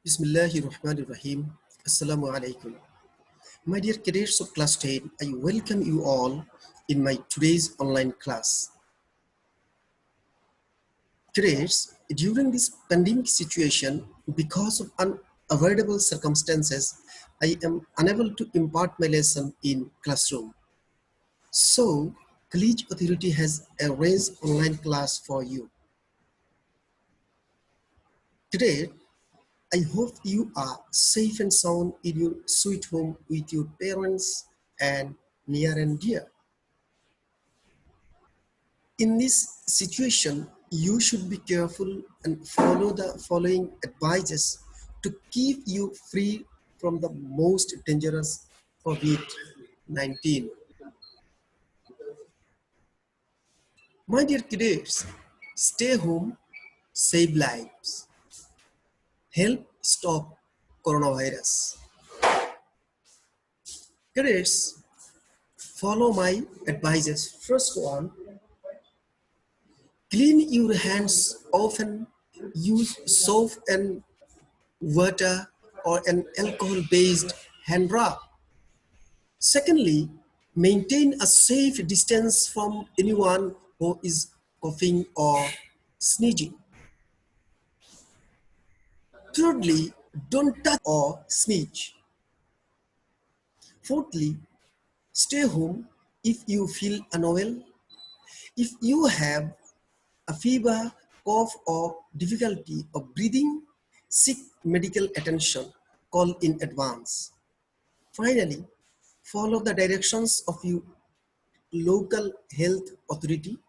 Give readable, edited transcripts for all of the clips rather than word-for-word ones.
Bismillahirrahmanirrahim. Assalamu alaikum. My dear cadets of class 10, I welcome you all in my today's online class. Cadets, during this pandemic situation, because of unavoidable circumstances, I am unable to impart my lesson in classroom. So, College Authority has arranged online class for you. Today, I hope you are safe and sound in your sweet home with your parents and near and dear. In this situation, you should be careful and follow the following advices to keep you free from the most dangerous COVID-19. My dear kids, stay home, save lives, help stop coronavirus. Kids, follow my advices. First one, clean your hands often, use soap and water or an alcohol-based hand rub. Secondly, maintain a safe distance from anyone who is coughing or sneezing. Thirdly, don't touch or sneeze. Fourthly, stay home if you feel unwell. If you have a fever, cough, or difficulty of breathing, seek medical attention. Call in advance. Finally, follow the directions of your local health authority.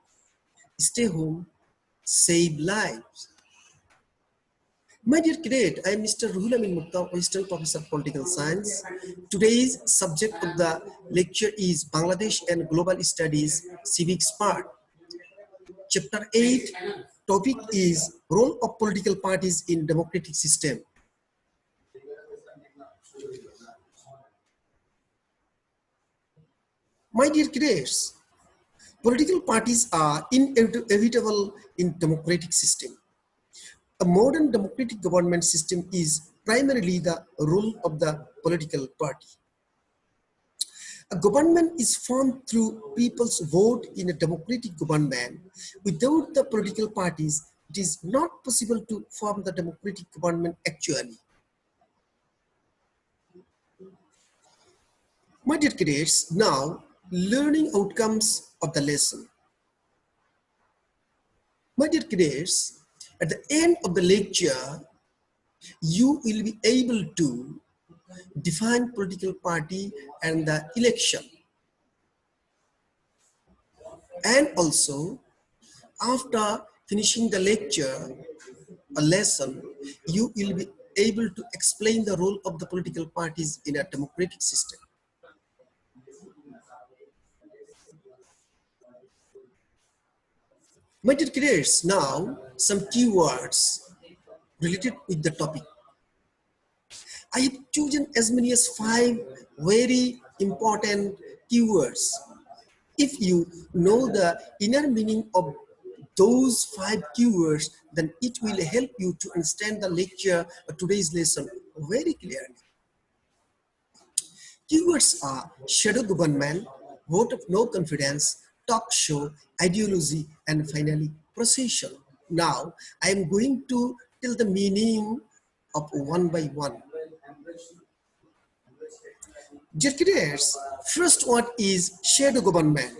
Stay home, save lives. My dear cadet, I am Mr. Ruhul Amin Mukta, Assistant Professor of Political Science. Today's subject of the lecture is Bangladesh and Global Studies Civics Part. Chapter 8, topic is Role of Political Parties in Democratic System. My dear cadets, political parties are inevitable in democratic system. A modern democratic government system is primarily the role of the political party. A government is formed through people's vote in a democratic government. Without the political parties, it is not possible to form the democratic government actually. My dear cadets, now learning outcomes of the lesson. My dear cadets, at the end of the lecture, you will be able to define political party and the election. And also, after finishing the lecture, a lesson, you will be able to explain the role of the political parties in a democratic system. My dear cadets, now some keywords related with the topic. I have chosen as many as 5 very important keywords. If you know the inner meaning of those 5 keywords, then it will help you to understand the lecture of today's lesson very clearly. Keywords are shadow government, vote of no confidence, talk show, ideology, and finally procession. Now, I am going to tell the meaning of one by one. Dear cadets, first one is shadow government.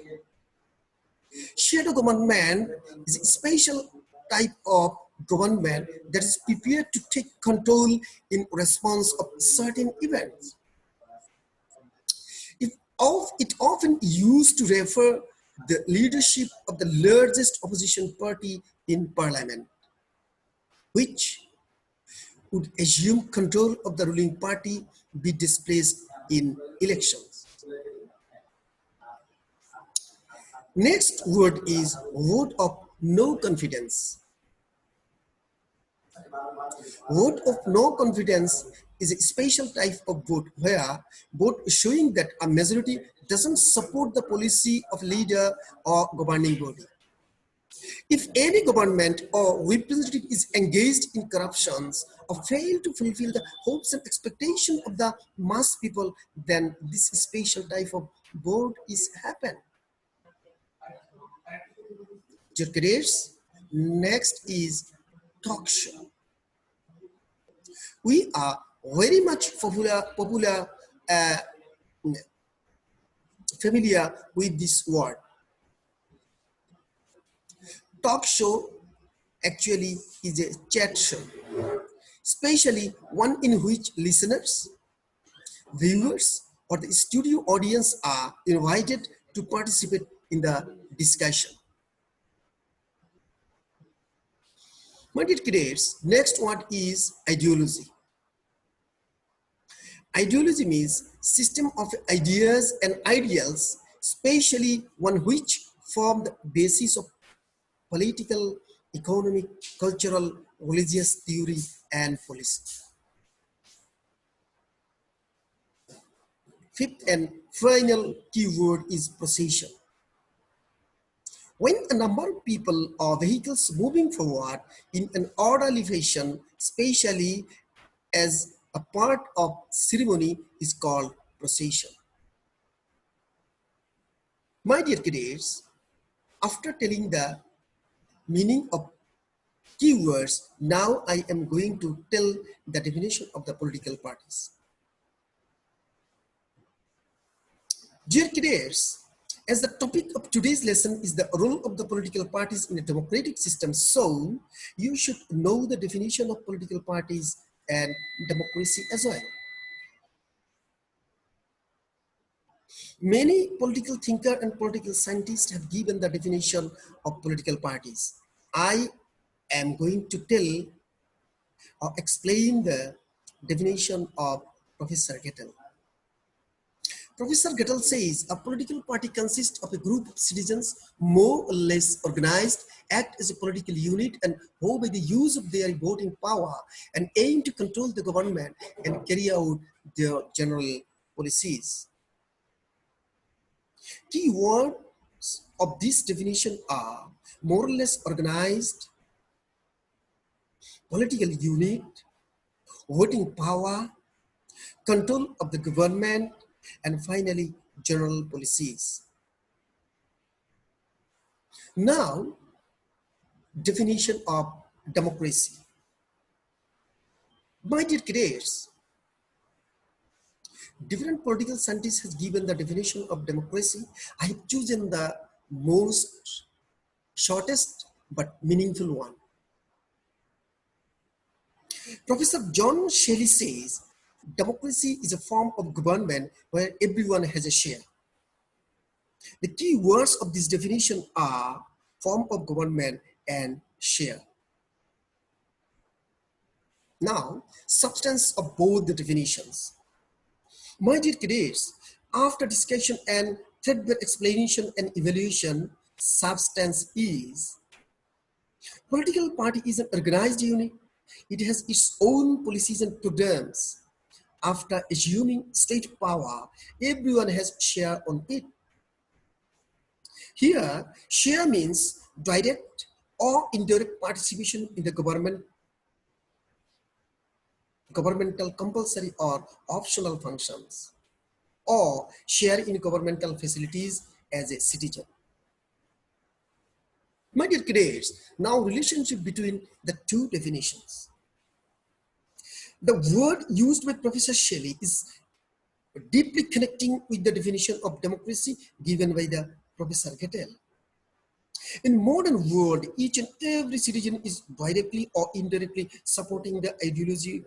Shadow government is a special type of government that is prepared to take control in response of certain events. It often used to refer the leadership of the largest opposition party in parliament, which would assume control of the ruling party be displaced in elections. Next word is vote of no confidence. Vote of no confidence is a special type of vote where vote showing that a majority doesn't support the policy of leader or governing body. If any government or representative is engaged in corruptions or fail to fulfill the hopes and expectations of the mass people, then this special type of board is happen. Dear careers, next is talk show. We are very much uh, familiar with this word. Talk show actually is a chat show, especially one in which listeners, viewers, or the studio audience are invited to participate in the discussion. My dear kids, next one is ideology. Ideology means system of ideas and ideals, especially one which form the basis of political, economic, cultural, religious theory and policy. Fifth and final keyword is procession. When a number of people or vehicles moving forward in an orderly fashion, especially as a part of ceremony, is called procession. My dear kids, after telling the meaning of keywords, now I am going to tell the definition of the political parties. Dear kids, as the topic of today's lesson is the role of the political parties in a democratic system, so you should know the definition of political parties and democracy as well. Many political thinkers and political scientists have given the definition of political parties. I am going to tell or explain the definition of Professor Gettel. Professor Gettel says a political party consists of a group of citizens more or less organized, act as a political unit, and who by the use of their voting power and aim to control the government and carry out their general policies. Key words of this definition are more or less organized, political unit, voting power, control of the government, and finally, general policies. Now, definition of democracy. My dear kids, different political scientists has given the definition of democracy. I have chosen the most shortest but meaningful one. Professor John Shelley says, democracy is a form of government where everyone has a share. The key words of this definition are form of government and share. Now, substance of both the definitions. My dear kids, after discussion and threadbare explanation and evaluation, substance is political party is an organized unit. It has its own policies and programs. After assuming state power, everyone has share on it. Here, share means direct or indirect participation in the governmental compulsory or optional functions, or share in governmental facilities as a citizen. My dear kids, now relationship between the two definitions. The word used by Professor Shelley is deeply connecting with the definition of democracy given by the Professor Gettel. In modern world, each and every citizen is directly or indirectly supporting the ideology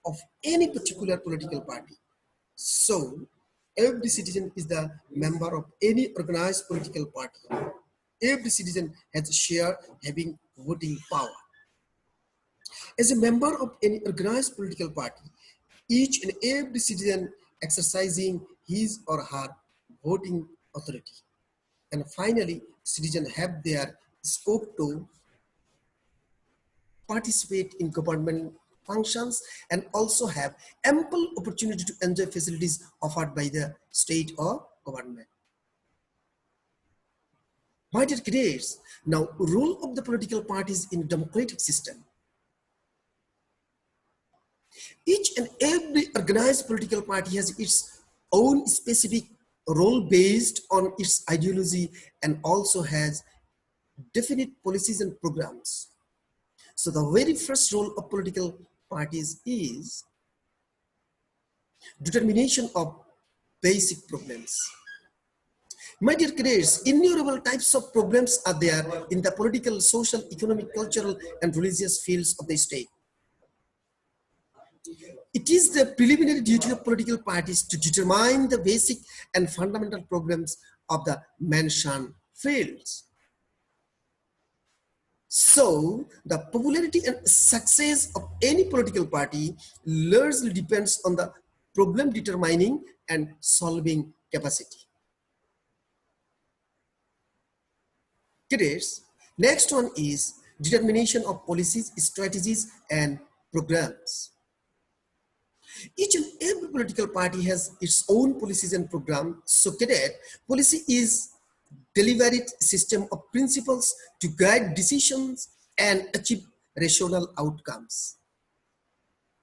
of any particular political party. So, every citizen is the member of any organized political party. Every citizen has a share having voting power. As a member of any organized political party, each and every citizen exercising his or her voting authority. And finally, citizens have their scope to participate in government functions and also have ample opportunity to enjoy facilities offered by the state or government. My dear cadets, now role of the political parties in democratic system. Each and every organized political party has its own specific role based on its ideology and also has definite policies and programs. So the very first role of political parties is determination of basic problems. My dear cadets, innumerable types of problems are there in the political, social, economic, cultural, and religious fields of the state. It is the preliminary duty of political parties to determine the basic and fundamental problems of the mentioned fields. So, the popularity and success of any political party largely depends on the problem determining and solving capacity. Cadets, next one is determination of policies, strategies, and programs. Each and every political party has its own policies and program. So cadet, policy is deliberate system of principles to guide decisions and achieve rational outcomes.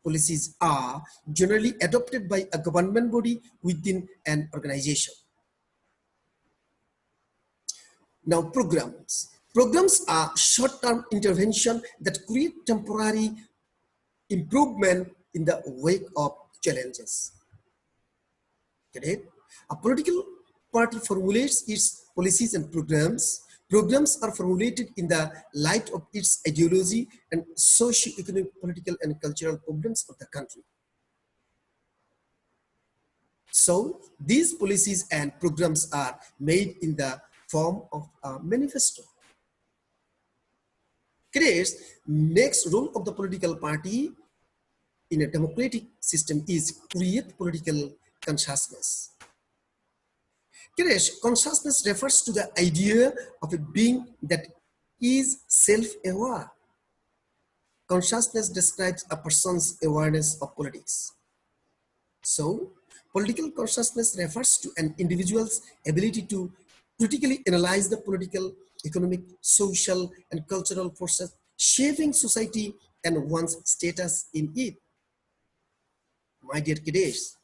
Policies are generally adopted by a government body within an organization. Now programs. Programs are short-term intervention that create temporary improvement in the wake of challenges. Correct? A political party formulates its policies and programs. Programs are formulated in the light of its ideology and socio-economic, political, and cultural problems of the country. So these policies and programs are made in the form of a manifesto. Creates next role of the political party in a democratic system is create political consciousness. Consciousness refers to the idea of a being that is self-aware. Consciousness describes a person's awareness of politics. So, political consciousness refers to an individual's ability to critically analyze the political, economic, social, and cultural forces shaping society and one's status in it. My dear cadets,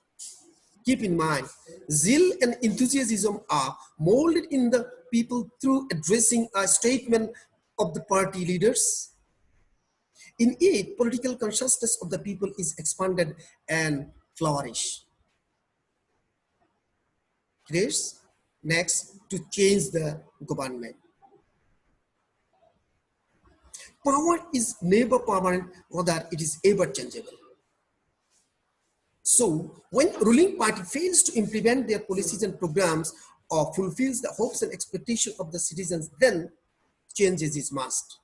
keep in mind, zeal and enthusiasm are molded in the people through addressing a statement of the party leaders. In it, political consciousness of the people is expanded and flourish. Cadets, next, to change the government. Power is never permanent, rather it is ever changeable. So, when ruling party fails to implement their policies and programs or fulfills the hopes and expectations of the citizens, then changes is must.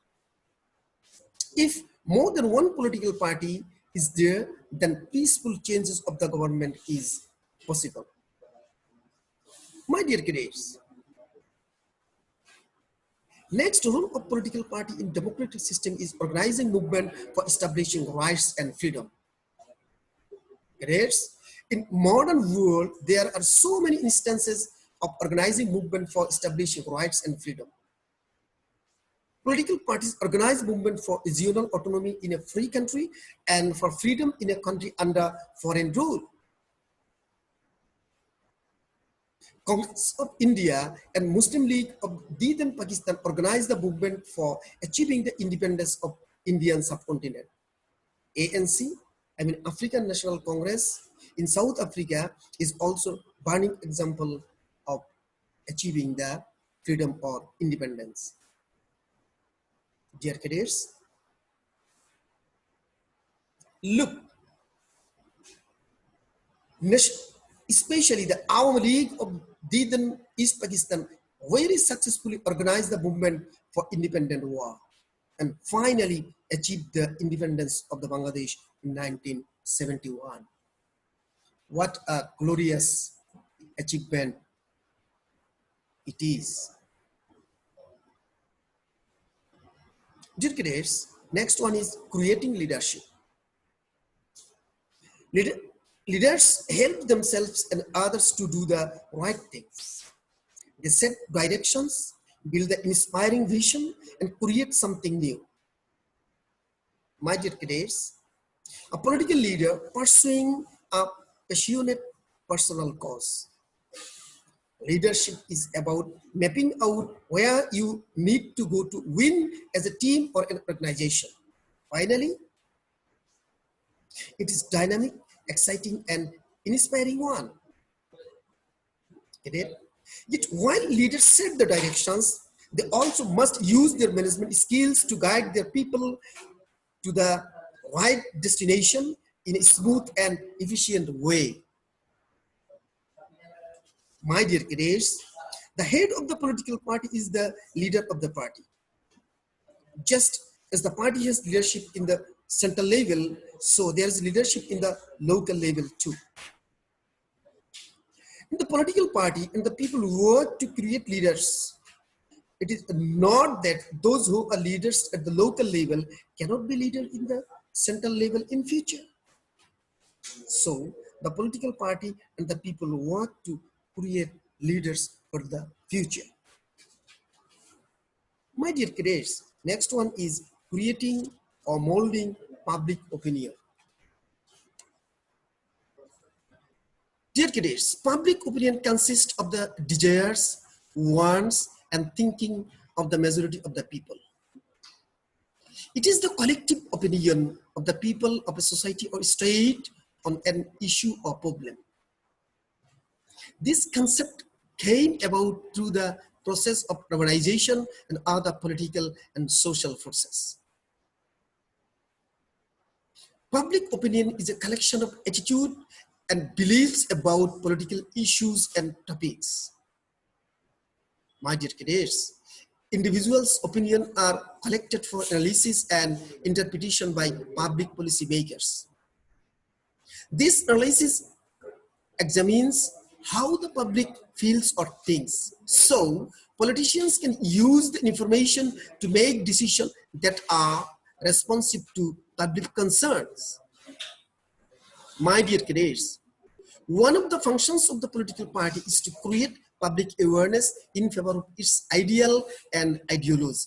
If more than one political party is there, then peaceful changes of the government is possible. My dear cadets, next role of political party in democratic system is organizing movement for establishing rights and freedom. Cadets, in modern world, there are so many instances of organizing movement for establishing rights and freedom. Political parties organize movement for regional autonomy in a free country and for freedom in a country under foreign rule. Congress of India and Muslim League of then Pakistan organized the movement for achieving the independence of Indian subcontinent. ANC, African National Congress in South Africa is also burning example of achieving the freedom or independence. Dear cadets, look, especially the Awam League of then East Pakistan very successfully organized the movement for independent war and finally achieved the independence of the Bangladesh in 1971. What a glorious achievement it is. Dear cadets, next one is creating leadership. Leaders help themselves and others to do the right things. They set directions, build the inspiring vision, and create something new. My dear cadets, a political leader pursuing a passionate personal cause. Leadership is about mapping out where you need to go to win as a team or an organization. Finally, it is dynamic, exciting, and inspiring one. Get it? Yet while leaders set the directions, they also must use their management skills to guide their people to the right destination in a smooth and efficient way. My dear cadets, the head of the political party is the leader of the party. Just as the party has leadership in the central level, so there is leadership in the local level too. In the political party and the people who work to create leaders, it is not that those who are leaders at the local level cannot be leaders in the central level in future. So the political party and the people work to create leaders for the future. My dear cadets, next one is creating or molding public opinion. Dear cadets, public opinion consists of the desires, wants, and thinking of the majority of the people. It is the collective opinion of the people of a society or state on an issue or problem. This concept came about through the process of urbanization and other political and social forces. Public opinion is a collection of attitude and beliefs about political issues and topics. My dear cadets, individuals' opinions are collected for analysis and interpretation by public policy makers. This analysis examines how the public feels or thinks. So, politicians can use the information to make decisions that are responsive to public concerns. My dear cadets, one of the functions of the political party is to create public awareness in favor of its ideal and ideology.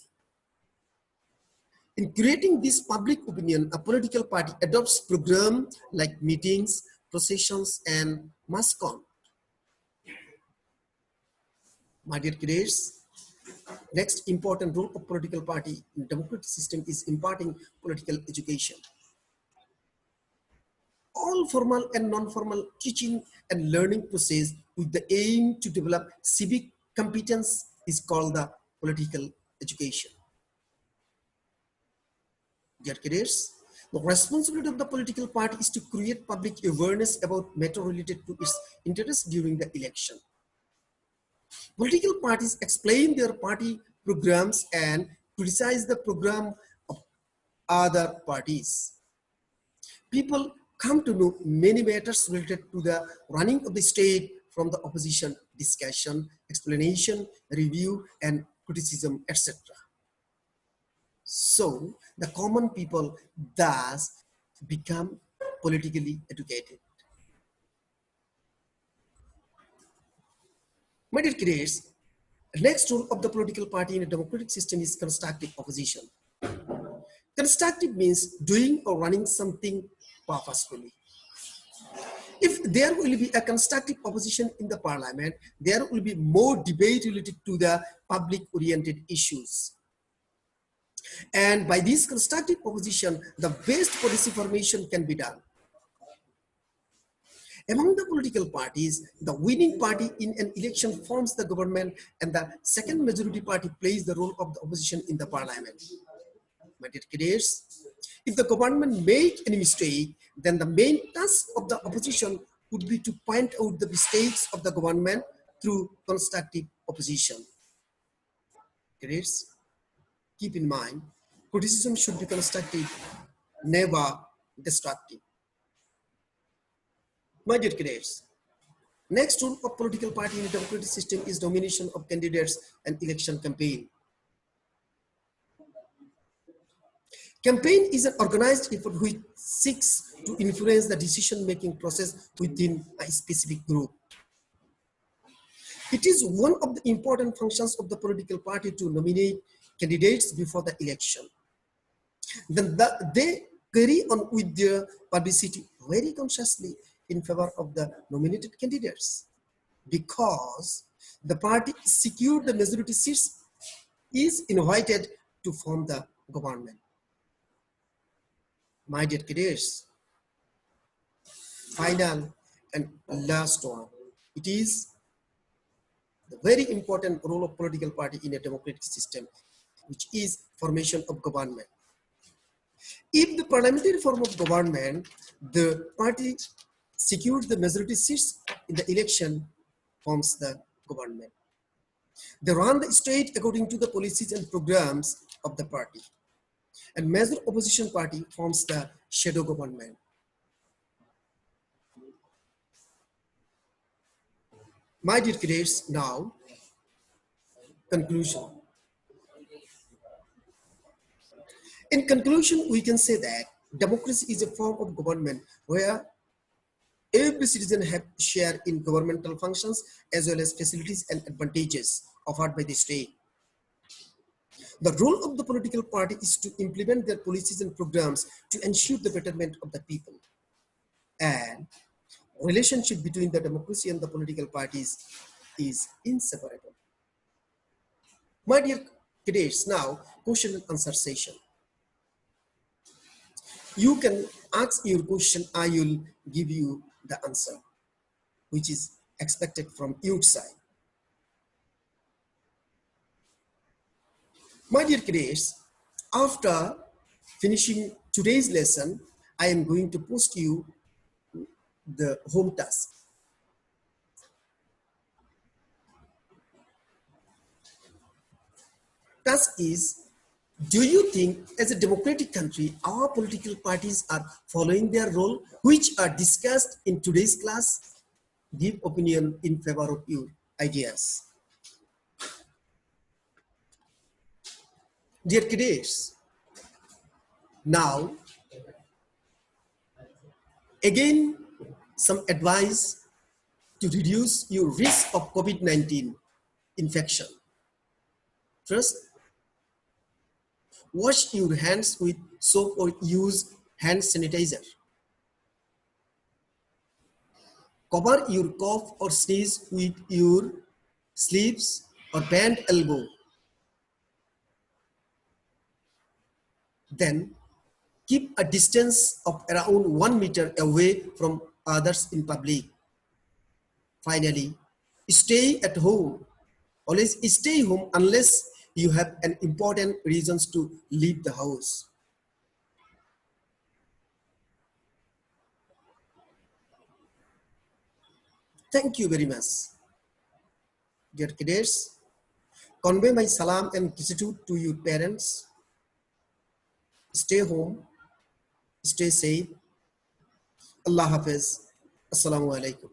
In creating this public opinion, a political party adopts programs like meetings, processions, and mass con. My dear cadets, next important role of political party in democratic system is imparting political education. All formal and non-formal teaching and learning process with the aim to develop civic competence is called the political education. Dear cadets, the responsibility of the political party is to create public awareness about matters related to its interests during the election. Political parties explain their party programs and criticize the program of other parties. People come to know many matters related to the running of the state from the opposition discussion, explanation, review, and criticism, etc. So the common people thus become politically educated. My dear cadets, the next role of the political party in a democratic system is constructive opposition. Constructive means doing or running something purposefully. If there will be a constructive opposition in the parliament, there will be more debate related to the public-oriented issues. And by this constructive opposition, the best policy formation can be done. Among the political parties, the winning party in an election forms the government and the second majority party plays the role of the opposition in the parliament. My dear cadets, if the government make any mistake, then the main task of the opposition would be to point out the mistakes of the government through constructive opposition. Cadets, keep in mind, criticism should be constructive, never destructive. My dear cadets, next role of political party in a democratic system is nomination of candidates and election campaign. Campaign is an organized effort which seeks to influence the decision-making process within a specific group. It is one of the important functions of the political party to nominate candidates before the election. Then they carry on with their publicity very consciously in favor of the nominated candidates, because the party secured the majority seats is invited to form the government. My dear cadets, final and last one, it is the very important role of political party in a democratic system, which is formation of government. If the parliamentary form of government, the party secures the majority seats in the election, forms the government. They run the state according to the policies and programs of the party. And major opposition party forms the shadow government. My dear cadets, now conclusion. In conclusion, we can say that democracy is a form of government where every citizen has share in governmental functions as well as facilities and advantages offered by the state. The role of the political party is to implement their policies and programs to ensure the betterment of the people. And relationship between the democracy and the political parties is inseparable. My dear cadets, now question and answer session. You can ask your question, I will give you the answer, which is expected from your side. My dear cadets, after finishing today's lesson, I am going to post you the home task. Task is, do you think as a democratic country, our political parties are following their role, which are discussed in today's class? Give opinion in favor of your ideas. Dear cadets, now again some advice to reduce your risk of COVID-19 infection. First, wash your hands with soap or use hand sanitizer. Cover your cough or sneeze with your sleeves or bent elbow. Then keep a distance of around 1 meter away from others in public. Finally, stay at home. Always stay home unless you have an important reasons to leave the house. Thank you very much. Dear cadets, convey my salam and gratitude to your parents. Stay home, stay safe. Allah Hafiz. Assalamu alaikum.